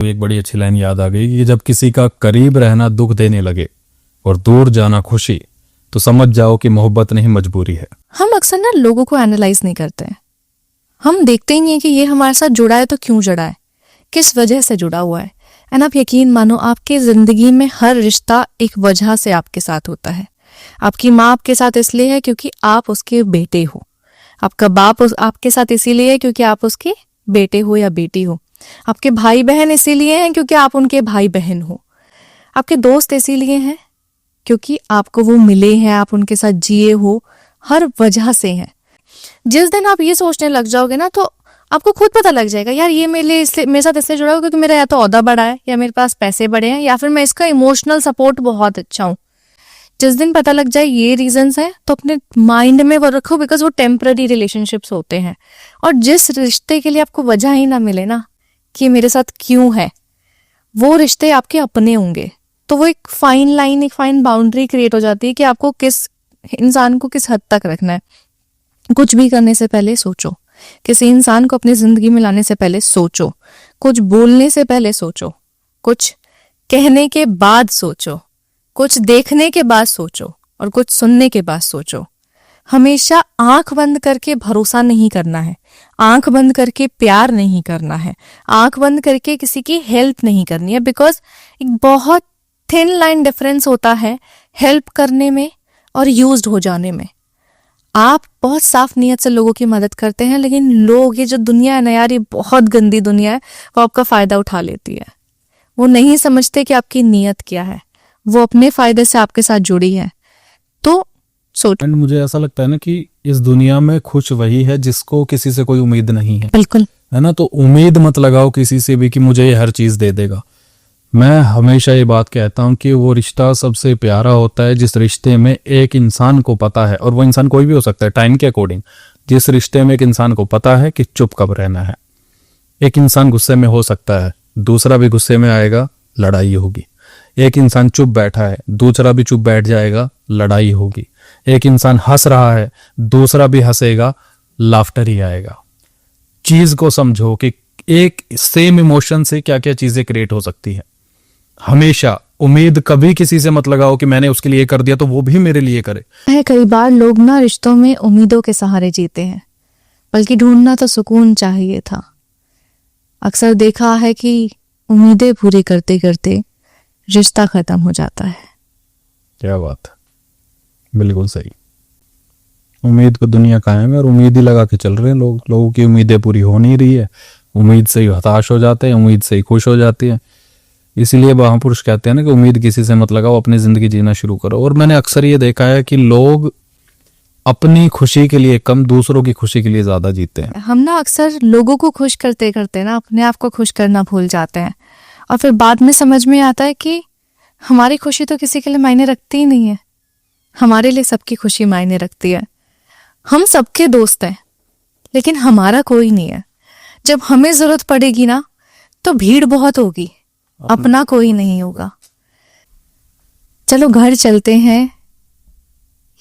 एक बड़ी अच्छी लाइन याद आ गई कि जब किसी का करीब रहना दुख देने लगे और दूर जाना खुशी, तो समझ जाओ कि मोहब्बत नहीं मजबूरी है। हम अक्सर ना लोगों को एनालाइज नहीं करते हैं। हम देखते ही नहीं है कि ये हमारे साथ जुड़ा है तो क्यों जुड़ा है, किस वजह से जुड़ा हुआ है। एंड आप यकीन मानो, आपकी जिंदगी में हर रिश्ता एक वजह से आपके साथ होता है। आपकी माँ आपके साथ इसलिए है क्योंकि आप उसके बेटे हो। आपका बाप आपके साथ इसीलिए है क्योंकि आप उसके बेटे हो या बेटी हो। आपके भाई बहन इसीलिए हैं क्योंकि आप उनके भाई बहन हो। आपके दोस्त इसीलिए हैं क्योंकि आपको वो मिले हैं, आप उनके साथ जिए हो, हर वजह से हैं। जिस दिन आप ये सोचने लग जाओगे ना, तो आपको खुद पता लग जाएगा, यार ये मेरे साथ इसलिए जुड़ा हो क्योंकि मेरा या तो ओहदा बड़ा है, या मेरे पास पैसे बड़े हैं, या फिर मैं इसका इमोशनल सपोर्ट बहुत अच्छा हूँ। जिस दिन पता लग जाए ये रीजंस हैं, तो अपने माइंड में वो रखो, बिकॉज वो टेम्पररी रिलेशनशिप्स होते हैं। और जिस रिश्ते के लिए आपको वजह ही ना मिले ना कि मेरे साथ क्यों है, वो रिश्ते आपके अपने होंगे। तो वो एक फाइन लाइन, एक फाइन बाउंड्री क्रिएट हो जाती है कि आपको किस इंसान को किस हद तक रखना है। कुछ भी करने से पहले सोचो, किसी इंसान को अपनी जिंदगी में लाने से पहले सोचो, कुछ बोलने से पहले सोचो, कुछ कहने के बाद सोचो, कुछ देखने के बाद सोचो, और कुछ सुनने के बाद सोचो। हमेशा आंख बंद करके भरोसा नहीं करना है, आंख बंद करके प्यार नहीं करना है, आंख बंद करके किसी की हेल्प नहीं करनी है। बिकॉज एक बहुत थिन लाइन डिफरेंस होता है हेल्प करने में और यूज्ड हो जाने में। आप बहुत साफ नीयत से लोगों की मदद करते हैं, लेकिन लोग, ये जो दुनिया है ना यार, ये बहुत गंदी दुनिया है, वो आपका फायदा उठा लेती है। वो नहीं समझते कि आपकी नीयत क्या है, वो अपने फायदे से आपके साथ जुड़ी है। तो सोचो। एंड मुझे ऐसा लगता है ना कि इस दुनिया में खुश वही है जिसको किसी से कोई उम्मीद नहीं है। बिल्कुल, है ना। तो उम्मीद मत लगाओ किसी से भी कि मुझे ये हर चीज दे देगा। मैं हमेशा ये बात कहता हूँ कि वो रिश्ता सबसे प्यारा होता है जिस रिश्ते में एक इंसान को पता है, और वो इंसान कोई भी हो सकता है टाइम के अकॉर्डिंग, जिस रिश्ते में एक इंसान को पता है कि चुप कब रहना है। एक इंसान गुस्से में हो सकता है, दूसरा भी गुस्से में आएगा, लड़ाई होगी। एक इंसान चुप बैठा है, दूसरा भी चुप बैठ जाएगा, लड़ाई होगी। एक इंसान हंस रहा है, दूसरा भी हंसेगा, लाफ्टर ही आएगा। चीज को समझो कि एक सेम इमोशन से क्या क्या चीजें क्रिएट हो सकती है। हमेशा उम्मीद कभी किसी से मत लगाओ कि मैंने उसके लिए कर दिया तो वो भी मेरे लिए करे। कई बार लोग ना रिश्तों में उम्मीदों के सहारे जीते हैं, बल्कि ढूंढना तो सुकून चाहिए था। अक्सर देखा है कि उम्मीदें पूरी करते करते रिश्ता खत्म हो जाता है। क्या बात है, बिल्कुल सही। उम्मीद को दुनिया कायम है और उम्मीद ही लगा के चल रहे हैं लोग। लोगों की उम्मीदें पूरी हो नहीं रही है, उम्मीद से ही हताश हो जाते हैं, उम्मीद से ही खुश हो जाती है। इसीलिए महापुरुष कहते हैं ना कि उम्मीद किसी से मत लगाओ, अपनी जिंदगी जीना शुरू करो। और मैंने अक्सर ये देखा है कि लोग अपनी खुशी के लिए कम, दूसरों की खुशी के लिए ज्यादा जीते हैं। हम ना अक्सर लोगों को खुश करते करते ना अपने आप को खुश करना भूल जाते हैं, और फिर बाद में समझ में आता है कि हमारी खुशी तो किसी के लिए मायने रखती ही नहीं है। हमारे लिए सबकी खुशी मायने रखती है। हम सबके दोस्त हैं, लेकिन हमारा कोई नहीं है। जब हमें जरूरत पड़ेगी ना, तो भीड़ बहुत होगी, अपना कोई नहीं होगा। चलो घर चलते हैं।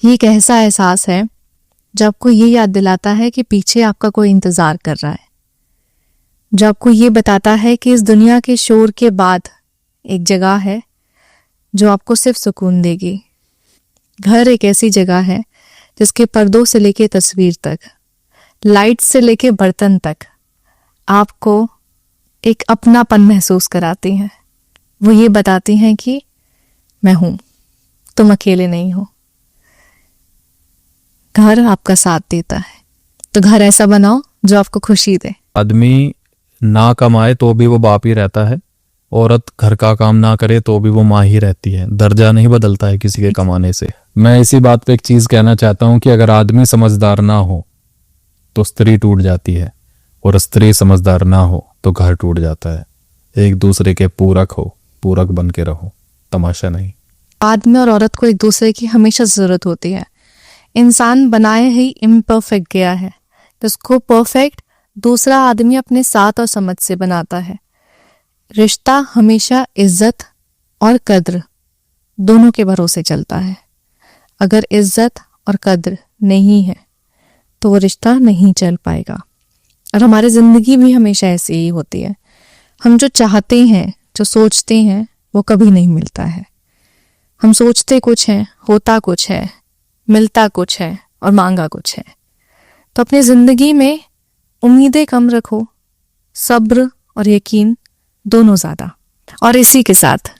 ये एक ऐसा एहसास है जो आपको ये याद दिलाता है कि पीछे आपका कोई इंतजार कर रहा है, जो आपको ये बताता है कि इस दुनिया के शोर के बाद एक जगह है जो आपको सिर्फ सुकून देगी। घर एक ऐसी जगह है जिसके पर्दों से लेके तस्वीर तक, लाइट से लेके बर्तन तक आपको एक अपनापन महसूस कराती हैं। वो ये बताती हैं कि मैं हूं, तुम अकेले नहीं हो। घर आपका साथ देता है, तो घर ऐसा बनाओ जो आपको खुशी दे। आदमी ना कमाए तो भी वो बाप ही रहता है, औरत घर का काम ना करे तो भी वो माँ ही रहती है। दर्जा नहीं बदलता है किसी के कमाने से। मैं इसी बात पे एक चीज कहना चाहता हूँ कि अगर आदमी समझदार ना हो तो स्त्री टूट जाती है, और स्त्री समझदार ना हो तो घर टूट जाता है। एक दूसरे के पूरक हो, पूरक बन के रहो, तमाशा नहीं। आदमी और औरत को एक दूसरे की हमेशा जरूरत होती है। इंसान बनाए ही इम्परफेक्ट गया है, जिसको परफेक्ट दूसरा आदमी अपने साथ और समझ से बनाता है। रिश्ता हमेशा इज्जत और कद्र दोनों के भरोसे चलता है। अगर इज्जत और कद्र नहीं है तो वो रिश्ता नहीं चल पाएगा। और हमारी जिंदगी भी हमेशा ऐसी ही होती है। हम जो चाहते हैं, जो सोचते हैं, वो कभी नहीं मिलता है। हम सोचते कुछ है, होता कुछ है, मिलता कुछ है और मांगा कुछ है। तो अपनी जिंदगी में उम्मीदें कम रखो, सब्र और यकीन दोनों ज्यादा। और इसी के साथ